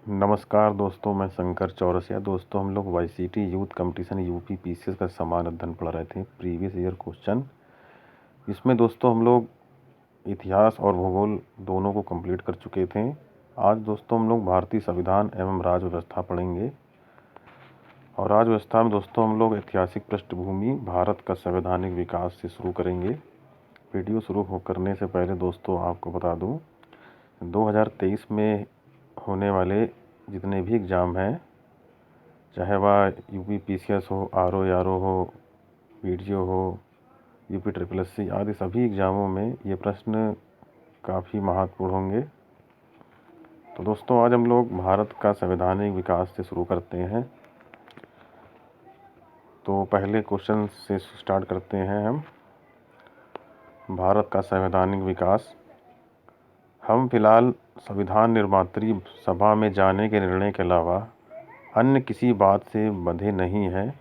नमस्कार दोस्तों, मैं शंकर चौरसिया। दोस्तों, हम लोग YCT youth competition UP PCS का समान अध्ययन पढ़ रहे थे, प्रीवियस ईयर क्वेश्चन। इसमें दोस्तों हम लोग इतिहास और भूगोल दोनों को कंप्लीट कर चुके थे। आज दोस्तों हम लोग भारतीय संविधान एवं राज्य व्यवस्था पढ़ेंगे। और राज्य व्यवस्था में दोस्तों हम लोग ऐतिहासिक पृष्ठभूमि, भारत का संवैधानिक विकास से शुरू करेंगे। वीडियो शुरू करने से पहले दोस्तों आपको बता दूं, 2023 में होने वाले जितने भी एग्ज़ाम हैं, चाहे वह यूपी पीसीएस हो, आरओ हो, वीडियो हो, यूपी ट्रिपल एससी आदि सभी एग्ज़ामों में ये प्रश्न काफ़ी महत्वपूर्ण होंगे। तो दोस्तों आज हम लोग भारत का संवैधानिक विकास से शुरू करते हैं। तो पहले क्वेश्चन से स्टार्ट करते हैं हम। भारत का संवैधानिक विकास। हम फिलहाल संविधान निर्मात्री सभा में जाने के निर्णय के अलावा अन्य किसी बात से बंधे नहीं हैं।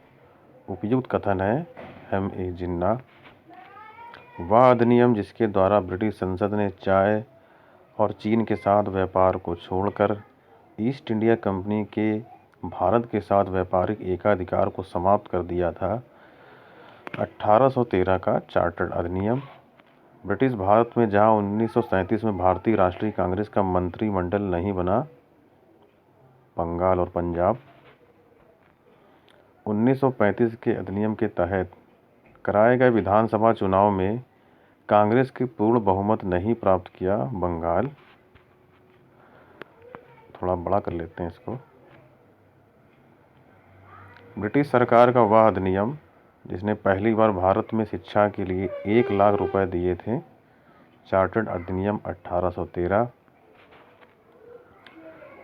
उपयुक्त कथन है M.A. जिन्ना। वह अधिनियम जिसके द्वारा ब्रिटिश संसद ने चाय और चीन के साथ व्यापार को छोड़कर ईस्ट इंडिया कंपनी के भारत के साथ व्यापारिक एकाधिकार को समाप्त कर दिया था, 1813 का चार्टर्ड अधिनियम। ब्रिटिश भारत में जहां 1937 में भारतीय राष्ट्रीय कांग्रेस का मंत्रिमंडल नहीं बना, बंगाल और पंजाब। 1935 के अधिनियम के तहत कराए गए विधानसभा चुनाव में कांग्रेस के पूर्ण बहुमत नहीं प्राप्त किया, बंगाल। थोड़ा बड़ा कर लेते हैं इसको। ब्रिटिश सरकार का वह अधिनियम जिसने पहली बार भारत में शिक्षा के लिए 1 लाख रुपए दिए थे, चार्टर्ड अधिनियम 1813।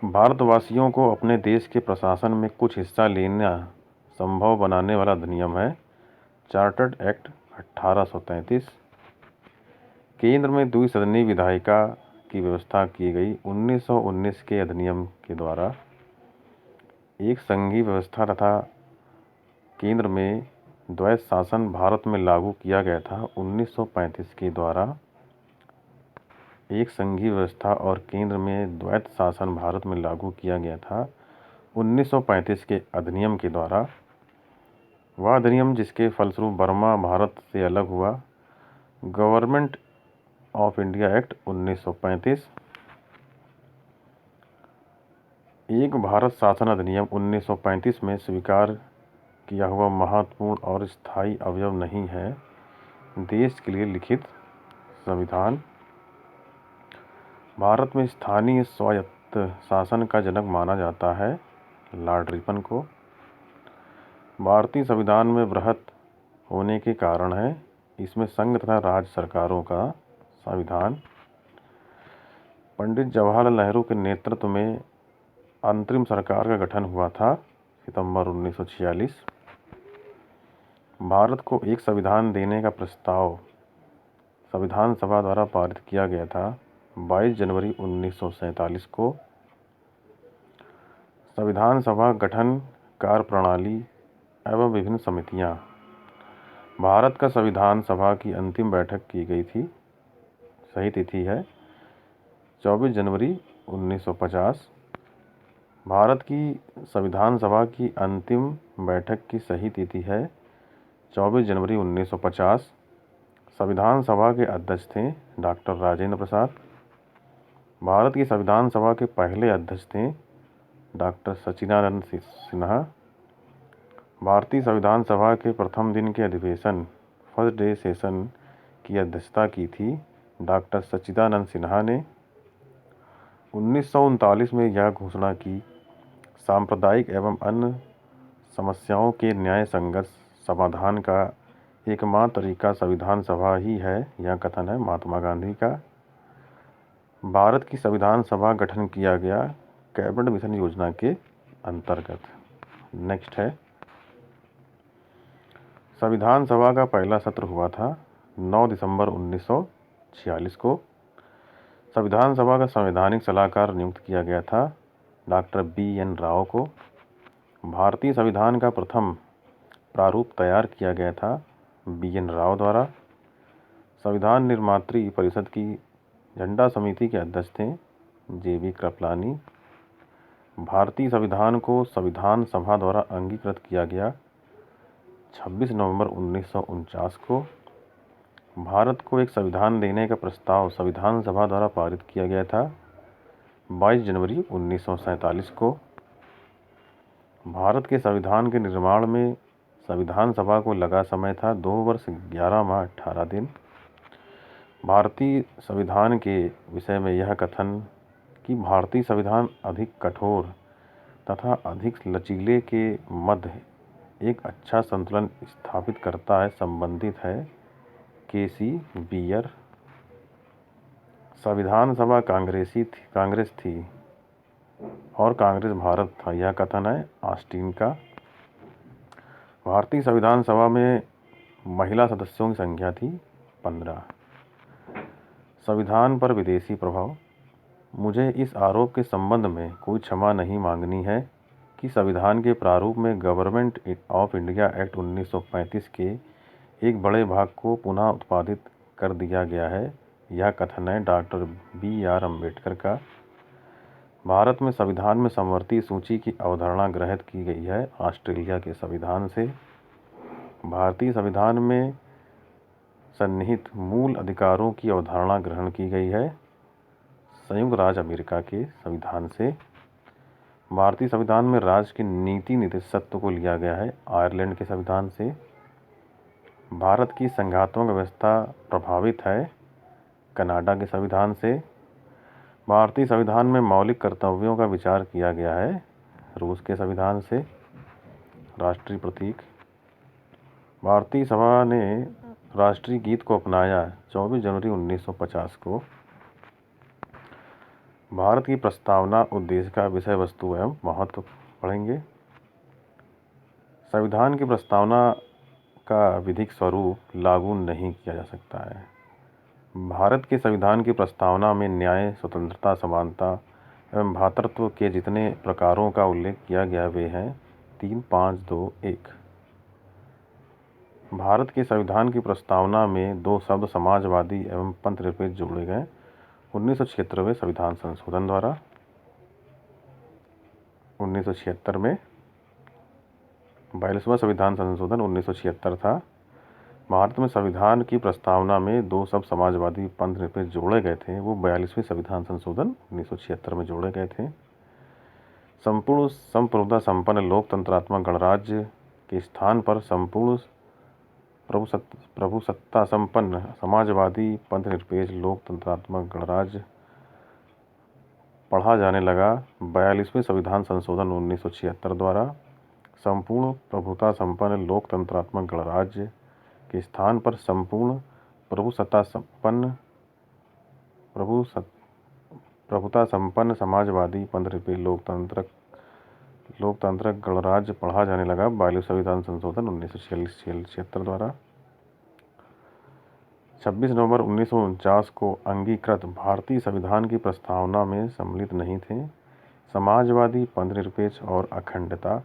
भारतवासियों को अपने देश के प्रशासन में कुछ हिस्सा लेना संभव बनाने वाला अधिनियम है, चार्टर्ड एक्ट 1833। केंद्र में द्विसदनीय विधायिका की व्यवस्था की गई 1919 के अधिनियम के द्वारा। एक संघीय व्यवस्था तथा केंद्र में द्वैत शासन भारत में लागू किया गया था 1935 के द्वारा। एक संघीय व्यवस्था और केंद्र में द्वैत शासन भारत में लागू किया गया था 1935 के अधिनियम के द्वारा। वह अधिनियम जिसके फलस्वरूप बर्मा भारत से अलग हुआ, गवर्नमेंट ऑफ इंडिया एक्ट 1935। एक भारत शासन अधिनियम 1935 में स्वीकार किया हुआ महत्वपूर्ण और स्थायी अवयव नहीं है देश के लिए लिखित संविधान। भारत में स्थानीय स्वायत्त शासन का जनक माना जाता है लॉर्ड रिपन को। भारतीय संविधान में वृहत होने के कारण है इसमें संघ तथा राज्य सरकारों का संविधान। पंडित जवाहरलाल नेहरू के नेतृत्व में अंतरिम सरकार का गठन हुआ था सितंबर 1946। भारत को एक संविधान देने का प्रस्ताव संविधान सभा द्वारा पारित किया गया था 22 जनवरी 1947 को। संविधान सभा गठन, कार्यप्रणाली एवं विभिन्न समितियां। भारत का संविधान सभा की अंतिम बैठक की गई थी, सही तिथि है 24 जनवरी 1950। भारत की संविधान सभा की अंतिम बैठक की सही तिथि है 24 जनवरी 1950। संविधान सभा के अध्यक्ष थे डॉक्टर राजेंद्र प्रसाद। भारत की संविधान सभा के पहले अध्यक्ष थे डॉक्टर सच्चिदानंद सिन्हा। भारतीय संविधान सभा के प्रथम दिन के अधिवेशन, फर्स्ट डे सेशन की अध्यक्षता की थी डॉक्टर सच्चिदानंद सिन्हा ने। 1939 में यह घोषणा की सांप्रदायिक एवं अन्य समस्याओं के न्याय संगत समाधान का एकमात्र तरीका संविधान सभा ही है, यह कथन है महात्मा गांधी का। भारत की संविधान सभा गठन किया गया कैबिनेट मिशन योजना के अंतर्गत। नेक्स्ट है, संविधान सभा का पहला सत्र हुआ था 9 दिसंबर 1946 को। संविधान सभा का संवैधानिक सलाहकार नियुक्त किया गया था डॉक्टर B.N. राव को। भारतीय संविधान का प्रथम प्रारूप तैयार किया गया था B.N. राव द्वारा। संविधान निर्मात्री परिषद की झंडा समिति के अध्यक्ष थे J.B. कृपलानी। भारतीय संविधान को संविधान सभा द्वारा अंगीकृत किया गया 26 नवंबर 1949 को। भारत को एक संविधान देने का प्रस्ताव संविधान सभा द्वारा पारित किया गया था 22 जनवरी 1947 को। भारत के संविधान के निर्माण में संविधान सभा को लगा समय था 2 वर्ष 11 माह 18 दिन। भारतीय संविधान के विषय में यह कथन कि भारतीय संविधान अधिक कठोर तथा अधिक लचीले के मध्य एक अच्छा संतुलन स्थापित करता है संबंधित है केसी बियर। संविधान सभा कांग्रेस थी और कांग्रेस भारत था, यह कथन है ऑस्टिन का। भारतीय संविधान सभा में महिला सदस्यों की संख्या थी 15। संविधान पर विदेशी प्रभाव। मुझे इस आरोप के संबंध में कोई क्षमा नहीं मांगनी है कि संविधान के प्रारूप में गवर्नमेंट ऑफ इंडिया एक्ट 1935 के एक बड़े भाग को पुनः उत्पादित कर दिया गया है, यह कथन है डॉक्टर BR अम्बेडकर का। भारत में संविधान में समवर्ती सूची की अवधारणा ग्रहित की गई है ऑस्ट्रेलिया के संविधान से। भारतीय संविधान में सन्निहित मूल अधिकारों की अवधारणा ग्रहण की गई है संयुक्त राज्य अमेरिका के संविधान से। भारतीय संविधान में राज्य के नीति निर्देशत्व को लिया गया है आयरलैंड के संविधान से। भारत की संघात्मक व्यवस्था प्रभावित है कनाडा के संविधान से। भारतीय संविधान में मौलिक कर्तव्यों का विचार किया गया है रूस के संविधान से। राष्ट्रीय प्रतीक। भारतीय सभा ने राष्ट्रीय गीत को अपनाया 24 जनवरी 1950 को। भारत की प्रस्तावना उद्देश्य का विषय वस्तु एवं महत्व पढ़ेंगे। संविधान की प्रस्तावना का विधिक स्वरूप लागू नहीं किया जा सकता है। भारत के संविधान की प्रस्तावना में न्याय, स्वतंत्रता, समानता एवं भ्रातृत्व के जितने प्रकारों का उल्लेख किया गया वे हैं 3, 5, 2, 1। भारत के संविधान की प्रस्तावना में 2 शब्द समाजवादी एवं पंथनिरपेक्ष जोड़े गए 1976वें संविधान संशोधन द्वारा। 1976 में 42वां संविधान संशोधन 1976 था। भारत में संविधान की प्रस्तावना में 2 शब्द समाजवादी पंथनिरपेक्ष जोड़े गए थे, वो 42वें संविधान संशोधन 1976 में जोड़े गए थे। संपूर्ण संप्रभुता संपन्न लोकतंत्रात्मक गणराज्य के स्थान पर संपूर्ण प्रभुसत्ता संपन्न समाजवादी पंथनिरपेक्ष लोकतंत्रात्मक गणराज्य पढ़ा जाने लगा 42वें संविधान संशोधन 1976 द्वारा। संपूर्ण प्रभुता संपन्न लोकतंत्रात्मक गणराज्य के स्थान पर संपूर्ण प्रभुता संपन्न समाजवादी पंथनिरपेक्ष लोकतांत्रिक गणराज्य पढ़ा जाने लगा 42वें संविधान संशोधन 1976 द्वारा। 26 नवंबर 1949 को अंगीकृत भारतीय संविधान की प्रस्तावना में सम्मिलित नहीं थे समाजवादी पंथनिरपेक्ष और अखंडता।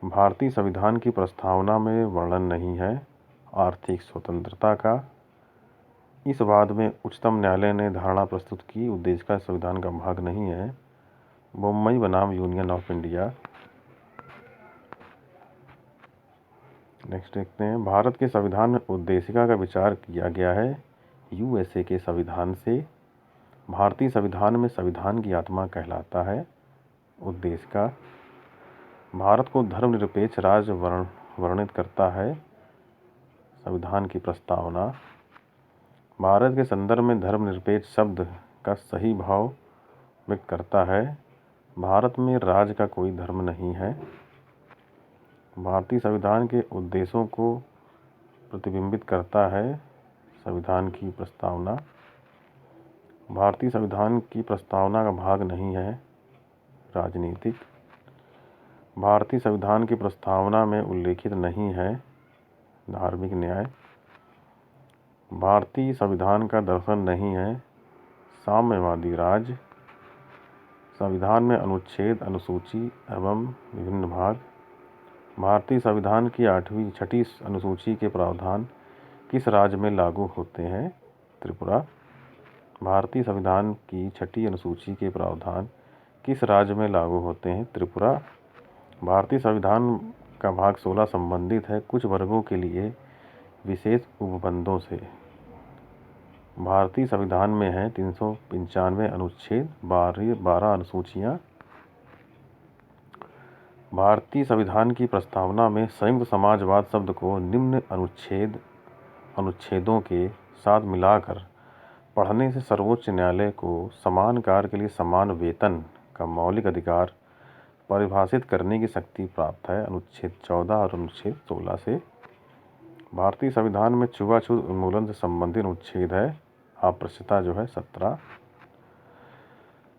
भारतीय संविधान की प्रस्तावना में वर्णन नहीं है आर्थिक स्वतंत्रता का। इस वाद में उच्चतम न्यायालय ने धारणा प्रस्तुत की उद्देश्य का संविधान का भाग नहीं है बम्बई बनाम यूनियन ऑफ इंडिया। नेक्स्ट देखते हैं। भारत के संविधान में उद्देशिका का विचार किया गया है USA के संविधान से। भारतीय संविधान में संविधान की आत्मा कहलाता है उद्देशिका। भारत को धर्मनिरपेक्ष राज्य वर्णित करता है संविधान की प्रस्तावना। भारत के संदर्भ में धर्मनिरपेक्ष शब्द का सही भाव व्यक्त करता है। भारत में राज्य का कोई धर्म नहीं है। भारतीय संविधान के उद्देश्यों को प्रतिबिंबित करता है संविधान की प्रस्तावना। भारतीय संविधान की प्रस्तावना का भाग नहीं है राजनीतिक। भारतीय संविधान की प्रस्तावना में उल्लेखित नहीं है धार्मिक न्याय। भारतीय संविधान का दर्शन नहीं है साम्यवादी राज्य। संविधान में अनुच्छेद, अनुसूची एवं विभिन्न भाग। भारतीय संविधान की 6वीं अनुसूची के प्रावधान किस राज्य में लागू होते हैं त्रिपुरा। भारतीय संविधान की 6ठी अनुसूची के प्रावधान किस राज्य में लागू होते हैं? त्रिपुरा। भारतीय संविधान का भाग 16 संबंधित है कुछ वर्गों के लिए विशेष उपबंधों से। भारतीय संविधान में है 395 अनुच्छेद, 12 अनुसूचियाँ। भारतीय संविधान की प्रस्तावना में संयुक्त समाजवाद शब्द को निम्न अनुच्छेदों के साथ मिलाकर पढ़ने से सर्वोच्च न्यायालय को समान कार्य के लिए समान वेतन का मौलिक अधिकार परिभाषित करने की शक्ति प्राप्त है। अनुच्छेद 14 और अनुच्छेद 16 से। भारतीय संविधान में छुआछूत उन्मूलन से संबंधित अनुच्छेद है अस्पृश्यता जो है 17।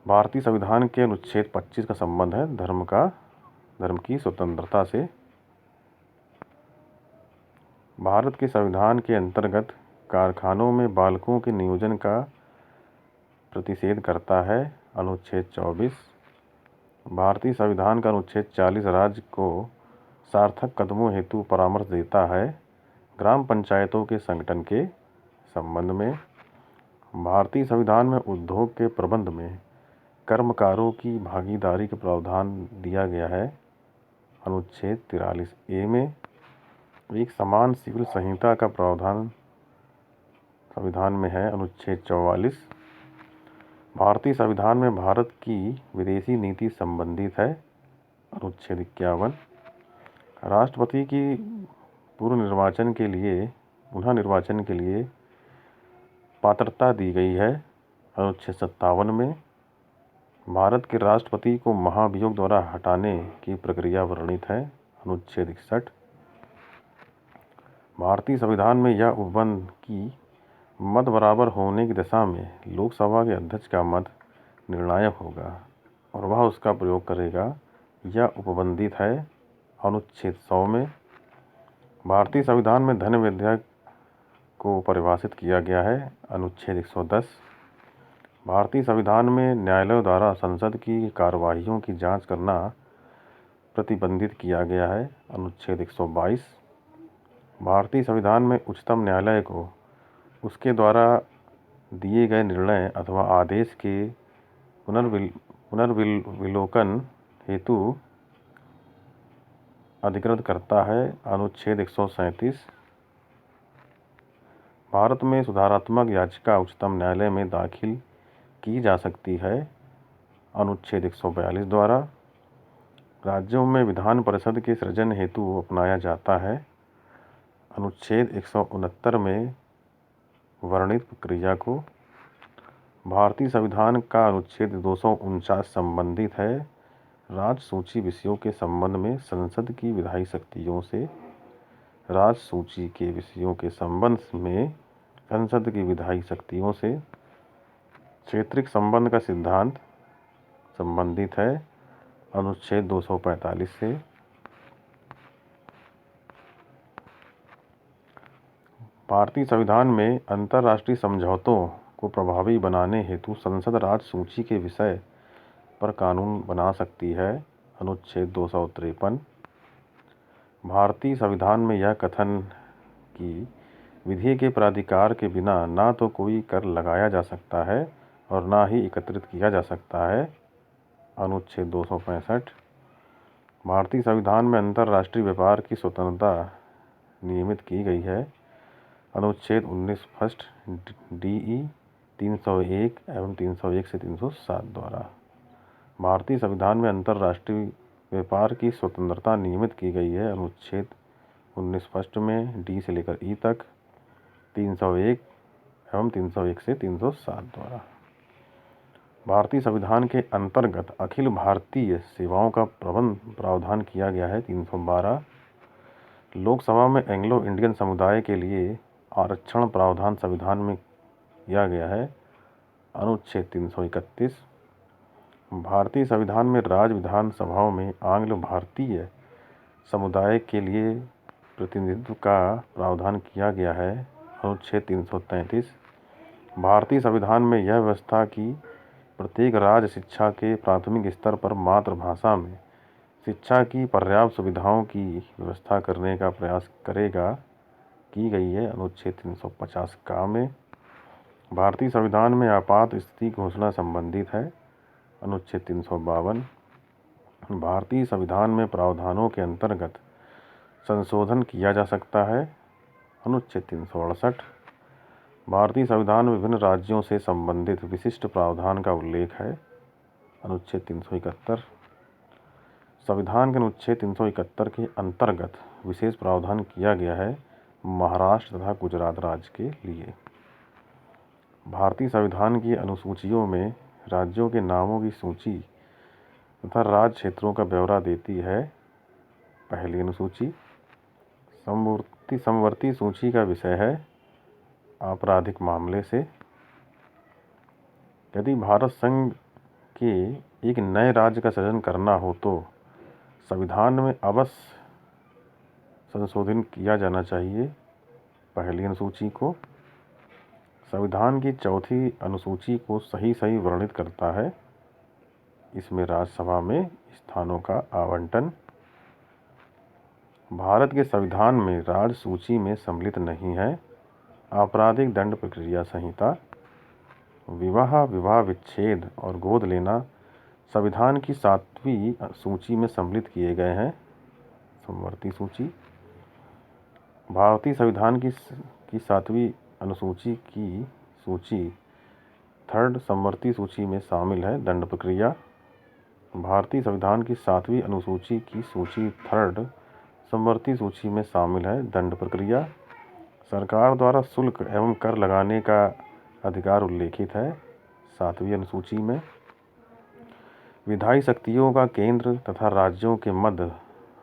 भारतीय संविधान के अनुच्छेद 25 का संबंध है धर्म की स्वतंत्रता से। भारत के संविधान के अंतर्गत कारखानों में बालकों के नियोजन का प्रतिषेध करता है। अनुच्छेद 24। भारतीय संविधान का अनुच्छेद 40 राज्य को सार्थक कदमों हेतु परामर्श देता है ग्राम पंचायतों के संगठन के संबंध में। भारतीय संविधान में उद्योग के प्रबंध में कर्मकारों की भागीदारी का प्रावधान दिया गया है। अनुच्छेद 43A में एक समान सिविल संहिता का प्रावधान संविधान में है। अनुच्छेद 44। भारतीय संविधान में भारत की विदेशी नीति संबंधित है। अनुच्छेद 51। राष्ट्रपति की पुनः निर्वाचन के लिए पात्रता दी गई है। अनुच्छेद 57 में भारत के राष्ट्रपति को महाभियोग द्वारा हटाने की प्रक्रिया वर्णित है। अनुच्छेद 61। भारतीय संविधान में यह उपबंध की मत बराबर होने की दशा में लोकसभा के अध्यक्ष का मत निर्णायक होगा और वह उसका प्रयोग करेगा। यह उपबंधित है। अनुच्छेद 100 में भारतीय संविधान में धन विधेयक को परिभाषित किया गया है। अनुच्छेद 110। भारतीय संविधान में न्यायालयों द्वारा संसद की कार्यवाहियों की जांच करना प्रतिबंधित किया गया है। अनुच्छेद 122। भारतीय संविधान में उच्चतम न्यायालय को उसके द्वारा दिए गए निर्णय अथवा आदेश के पुनर्विलोकन हेतु अधिकृत करता है। अनुच्छेद 137। भारत में सुधारात्मक याचिका उच्चतम न्यायालय में दाखिल की जा सकती है। अनुच्छेद 142 द्वारा राज्यों में विधान परिषद के सृजन हेतु अपनाया जाता है। अनुच्छेद 169 में वर्णित प्रक्रिया को भारतीय संविधान का अनुच्छेद 249 संबंधित है राज्य सूची विषयों के संबंध में संसद की विधायी शक्तियों से। राज्य सूची के विषयों के संबंध में संसद की विधायी शक्तियों से। क्षेत्रीय संबंध का सिद्धांत संबंधित है अनुच्छेद 245 से। भारतीय संविधान में अंतर्राष्ट्रीय समझौतों को प्रभावी बनाने हेतु संसद राज्य सूची के विषय पर कानून बना सकती है। अनुच्छेद 253। भारतीय संविधान में यह कथन कि विधि के प्राधिकार के बिना ना तो कोई कर लगाया जा सकता है और ना ही एकत्रित किया जा सकता है। अनुच्छेद 265। भारतीय संविधान में अंतर्राष्ट्रीय व्यापार की स्वतंत्रता नियमित की गई है। अनुच्छेद 19 फर्स्ट DE 301 एवं 301 से 307 द्वारा भारतीय संविधान में अंतर्राष्ट्रीय व्यापार की स्वतंत्रता नियमित की गई है। अनुच्छेद 19 फर्स्ट में D से लेकर E तक 301 एवं 301 से 307 द्वारा भारतीय संविधान के अंतर्गत अखिल भारतीय सेवाओं का प्रावधान किया गया है। 312 लोकसभा में एंग्लो इंडियन समुदाय के लिए आरक्षण प्रावधान संविधान में किया गया है। अनुच्छेद 331 भारतीय संविधान में राज्य विधानसभाओं में आंग्ल भारतीय समुदाय के लिए प्रतिनिधित्व का प्रावधान किया गया है। अनुच्छेद 333 भारतीय संविधान में यह व्यवस्था की प्रत्येक राज्य शिक्षा के प्राथमिक स्तर पर मातृभाषा में शिक्षा की पर्याप्त सुविधाओं की व्यवस्था करने का प्रयास की गई है। अनुच्छेद 350 का में भारतीय संविधान में आपात स्थिति घोषणा संबंधित है। अनुच्छेद 352। भारतीय संविधान में प्रावधानों के अंतर्गत संशोधन किया जा सकता है। अनुच्छेद 368। भारतीय संविधान में विभिन्न राज्यों से संबंधित विशिष्ट प्रावधान का उल्लेख है। अनुच्छेद 371। संविधान के अनुच्छेद 371 के अंतर्गत विशेष प्रावधान किया गया है महाराष्ट्र तथा गुजरात राज्य के लिए। भारतीय संविधान की अनुसूचियों में राज्यों के नामों की सूची तथा राज्य क्षेत्रों का ब्यौरा देती है। पहली अनुसूची। समवर्ती सूची का विषय है आपराधिक मामले से। यदि भारत संघ के एक नए राज्य का सृजन करना हो तो संविधान में अवश्य संशोधन किया जाना चाहिए पहली अनुसूची को। संविधान की चौथी अनुसूची को सही वर्णित करता है। इसमें राज्यसभा में स्थानों का आवंटन। भारत के संविधान में राज्य सूची में सम्मिलित नहीं है आपराधिक दंड प्रक्रिया संहिता। विवाह विच्छेद और गोद लेना संविधान की 7वीं सूची में सम्मिलित किए गए हैं समवर्ती सूची। भारतीय संविधान की 7वीं अनुसूची की सूची 3rd समवर्ती सूची में शामिल है दंड प्रक्रिया। भारतीय संविधान की 7वीं अनुसूची की सूची 3rd समवर्ती सूची में शामिल है दंड प्रक्रिया। सरकार द्वारा शुल्क एवं कर लगाने का अधिकार उल्लेखित है 7वीं अनुसूची में। विधायी शक्तियों का केंद्र तथा राज्यों के मध्य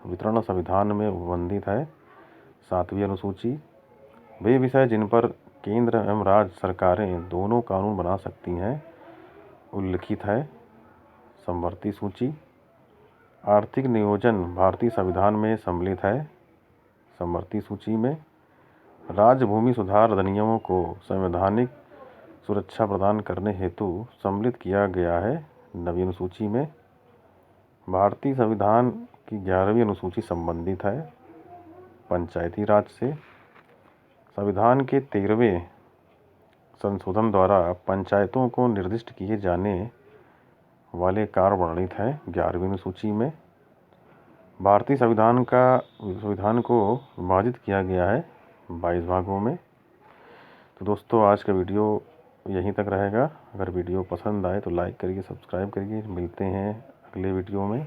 वितरण संविधान में उपबंधित है 7वीं अनुसूची। वे विषय जिन पर केंद्र एवं राज्य सरकारें दोनों कानून बना सकती हैं उल्लिखित है समवर्ती सूची। आर्थिक नियोजन भारतीय संविधान में सम्मिलित है समवर्ती सूची में। राज्य भूमि सुधार अधिनियमों को संवैधानिक सुरक्षा प्रदान करने हेतु सम्मिलित किया गया है 9वीं अनुसूची में। भारतीय संविधान की 11वीं अनुसूची संबंधित है पंचायती राज से। संविधान के 13वें संशोधन द्वारा पंचायतों को निर्दिष्ट किए जाने वाले कार्य वर्णित है 11वीं अनुसूची में। भारतीय संविधान को विभाजित किया गया है 22 भागों में। तो दोस्तों आज का वीडियो यहीं तक रहेगा। अगर वीडियो पसंद आए तो लाइक करिए, सब्सक्राइब करिए। मिलते हैं अगले वीडियो में।